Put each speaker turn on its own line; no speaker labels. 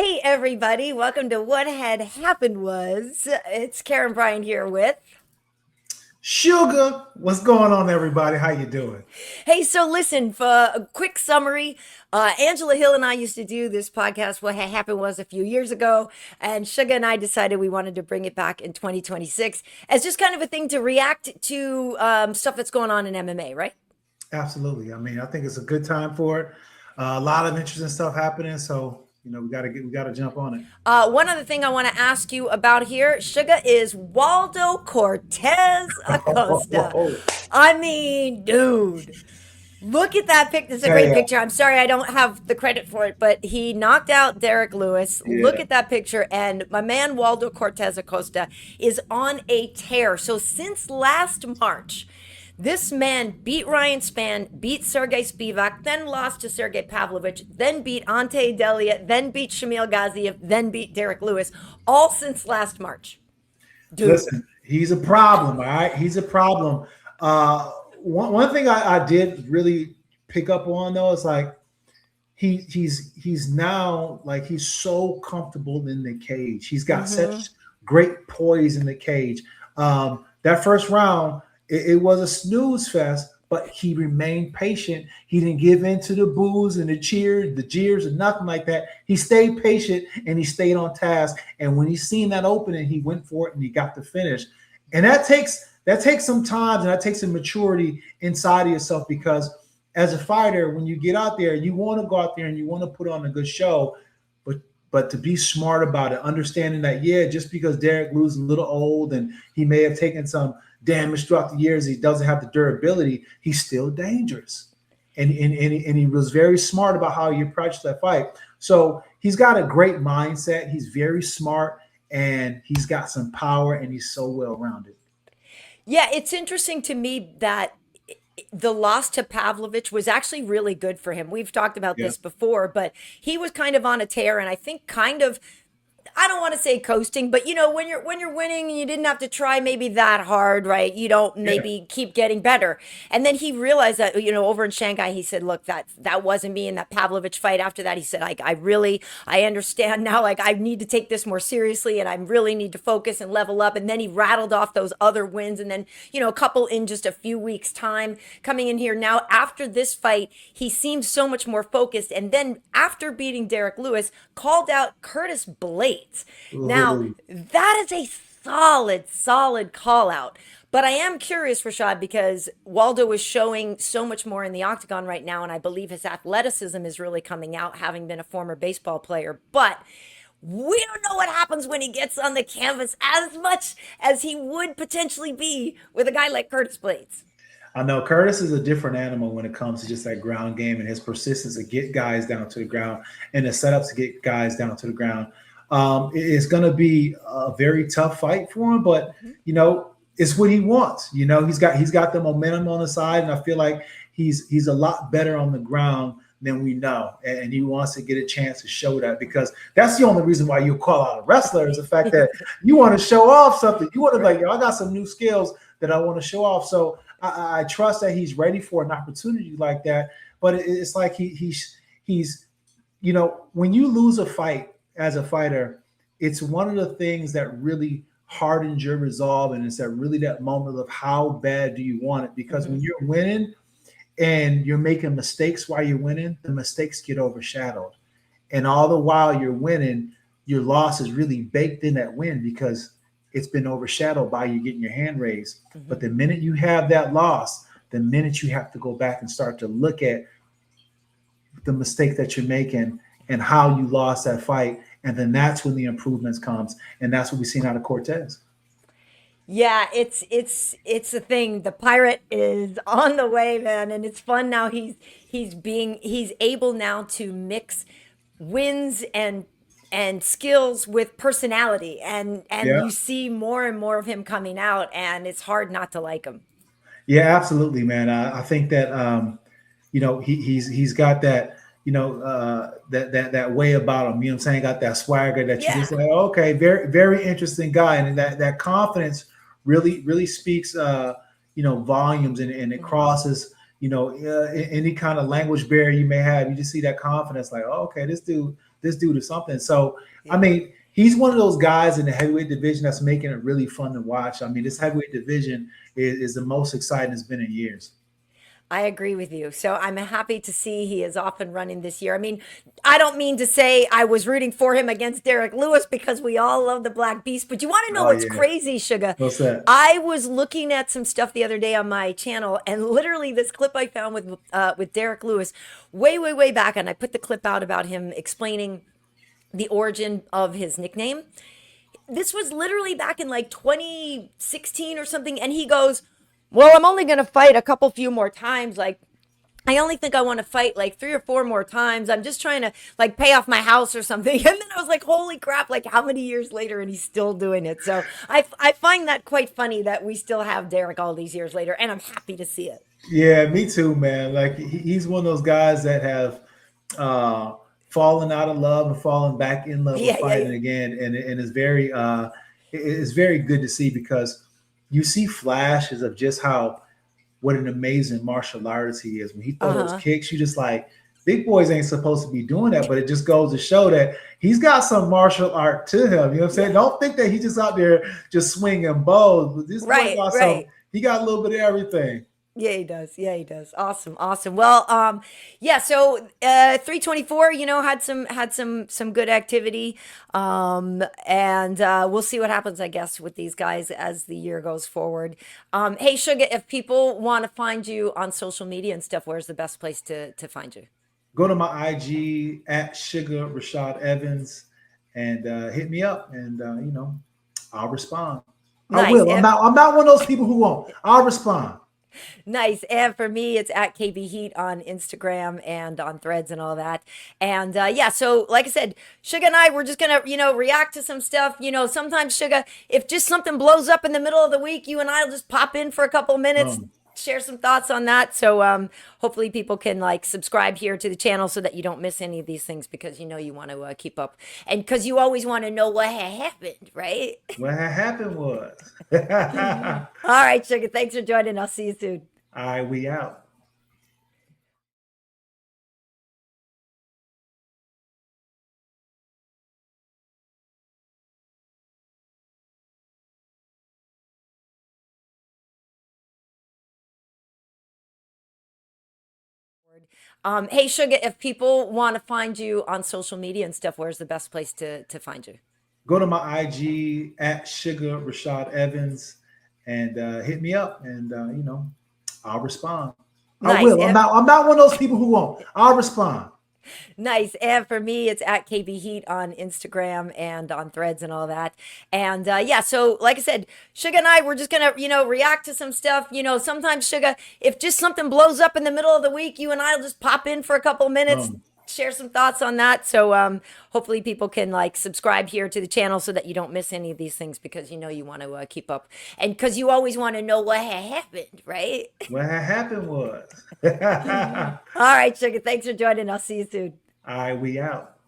Hey everybody, welcome to What Had Happened Was. It's Karyn Bryant here with.
Sugar, what's going on, everybody? How you doing?
Hey, so listen, for a quick summary, Angela Hill and I used to do this podcast, What Had Happened Was, a few years ago, and Suga and I decided we wanted to bring it back in 2026 as just kind of a thing to react to stuff that's going on in MMA, right?
Absolutely. I mean, I think it's a good time for it. A lot of interesting stuff happening, so we gotta jump on it.
One other thing I want to ask you about here, Suga, is Waldo Cortez Acosta. I mean, dude. Look at that pic. This is a great
Hey,
picture. I'm sorry I don't have the credit for it, but he knocked out Derrick Lewis. Look
yeah.
at that picture. And my man, Waldo Cortez Acosta, is on a tear. So since last March, this man beat Ryan Spann, beat Sergey Spivak, then lost to Sergey Pavlovich, then beat Ante Delia, then beat Shamil Gaziev, then beat Derrick Lewis, all since last March. Dude.
Listen, he's a problem. All right, he's a problem. One thing I did really pick up on though is like he's now like he's so comfortable in the cage. He's got
Mm-hmm.
such great poise in the cage. That first round, it was a snooze fest, but he remained patient. He didn't give in to the boos and the cheers, the jeers, and nothing like that. He stayed patient and he stayed on task. And when he seen that opening, he went for it and he got the finish. And that takes some time and that takes some maturity inside of yourself because as a fighter, when you get out there, you want to go out there and you want to put on a good show, but to be smart about it, understanding that just because Derrick Lewis is a little old and he may have taken some damage throughout the years, he doesn't have the durability. He's still dangerous, and he was very smart about how he approached that fight. So he's got a great mindset. He's very smart, and he's got some power, and he's so well rounded.
Yeah, it's interesting to me that the loss to Pavlovich was actually really good for him. We've talked about
Yeah,
this before, but he was kind of on a tear and I think kind of I don't want to say coasting, but when you're winning, you didn't have to try maybe that hard, right? You don't
yeah,
maybe keep getting better. And then he realized that over in Shanghai, he said, "Look, that wasn't me in that Pavlovich fight." After that, he said, "Like I understand now. Like I need to take this more seriously, and I really need to focus and level up." And then he rattled off those other wins, and then a couple in just a few weeks' time. Coming in here now after this fight, he seemed so much more focused. And then after beating Derrick Lewis, called out Curtis Blades. Now,
ooh,
that is a solid call out. But I am curious, Rashad, because Waldo is showing so much more in the octagon right now, and I believe his athleticism is really coming out, having been a former baseball player. But we don't know what happens when he gets on the canvas as much as he would potentially be with a guy like Curtis Blades.
I know Curtis is a different animal when it comes to just that ground game and his persistence to get guys down to the ground and the setups to get guys down to the ground. It's going to be a very tough fight for him, but
Mhm.
it's what he wants. He's got the momentum on the side, and I feel like he's a lot better on the ground than we know, and he wants to get a chance to show that because that's the only reason why you call out a wrestler is the fact that you want to show off something. You want to be like,
Right.
yo, I got some new skills that I want to show off. So I trust that he's ready for an opportunity like that. But it's like he's when you lose a fight as a fighter, it's one of the things that really hardens your resolve, and it's that really that moment of how bad do you want it? Because when
Mhm.
you're winning and you're making mistakes while you're winning, the mistakes get overshadowed, and all the while you're winning, your loss is really baked in that win because it's been overshadowed by you getting your hand raised. But
Mhm.
the minute you have that loss, the minute you have to go back and start to look at the mistake that you're making and how you lost that fight, and then that's when the improvements comes, and that's what we've seen out of Cortez.
Yeah, it's a thing. The pirate is on the way, man, and it's fun now. He's able now to mix wins and skills with personality, and
Yeah,
you see more and more of him coming out, and it's hard not to like him.
yeah, absolutely, man. I think that he's got that that way about him. You know what I'm saying? Got that swagger that you just
Yeah.
like. Okay, very interesting guy, and that confidence really speaks volumes, and it
Mhm.
crosses any kind of language barrier you may have. You just see that confidence, like, oh, okay, this dude. this dude is something. So I
Yeah.
mean, he's one of those guys in the heavyweight division that's making it really fun to watch. I mean, this heavyweight division is the most exciting it's been in years.
I agree with you. So I'm happy to see he is off and running this year. I mean, I don't mean to say I was rooting for him against Derrick Lewis because we all love the Black Beast, but you want to know
Oh
what's
yeah,
crazy, Sugar?
what's that?
I was looking at some stuff the other day on my channel, and literally this clip I found with Derrick Lewis, way back, and I put the clip out about him explaining the origin of his nickname. This was literally back in like 2016 or something, and he goes, "Well, I'm only gonna fight a couple few more times. Like, I only think I want to fight like 3 or 4 more times. I'm just trying to like pay off my house or something." And then I was like, holy crap, like how many years later and he's still doing it. So I find that quite funny that we still have Derrick all these years later, and I'm happy to see it.
Yeah, me too, man. Like he's one of those guys that have uh, fallen out of love and fallen back in love with
Yeah.
fighting again, and it's very good to see because you see flashes of just how what an amazing martial artist he is. When he throw those
Uh-huh.
kicks, you just like big boys ain't supposed to be doing that, but it just goes to show that he's got some martial art to him. You know what I'm saying?
Yeah.
Don't think that he's just out there just swinging bows, but this boy
Right,
got some.
right.
He got a little bit of everything.
Yeah, he does. Yeah, he does. Awesome, awesome. Well, yeah. So, 324, had some good activity, and we'll see what happens, I guess, with these guys as the year goes forward. Hey, Sugar, if people want to find you on social media and stuff, where's the best place to find you?
Go to my IG at Sugar Rashad Evans and hit me up, and I'll respond. I
Nice.
will. I'm not one of those people who won't. I'll respond.
Nice. And for me, it's at KB Heat on Instagram and on Threads and all that. And yeah, so like I said, Sugar and I, we're just gonna, react to some stuff. Sometimes Sugar, if just something blows up in the middle of the week, you and I'll just pop in for a couple minutes,
Um,
share some thoughts on that. So hopefully people can like subscribe here to the channel so that you don't miss any of these things because you want to keep up and because you always want to know what happened, right?
what had happened was,
All
all
right, Sugar. Thanks for joining. I'll see you soon.
right, we out.
Hey, Sugar, if people want to find you on social media and stuff, where's the best place to find you?
Go to my IG at Sugar Rashad Evans and hit me up, and I'll respond. I
Nice.
will. I'm not one of those people who won't. I'll respond.
Nice. And for me, it's at KB Heat on Instagram and on Threads and all that. And yeah, so like I said, Sugar and I, we're just gonna, react to some stuff. Sometimes Sugar, if just something blows up in the middle of the week, you and I'll just pop in for a couple minutes,
Um,
share some thoughts on that. So hopefully people can like subscribe here to the channel so that you don't miss any of these things because you want to keep up and because you always want to know what happened, right?
what had happened was, all
All right, Sugar. Thanks for joining. I'll see you soon.
right, we out.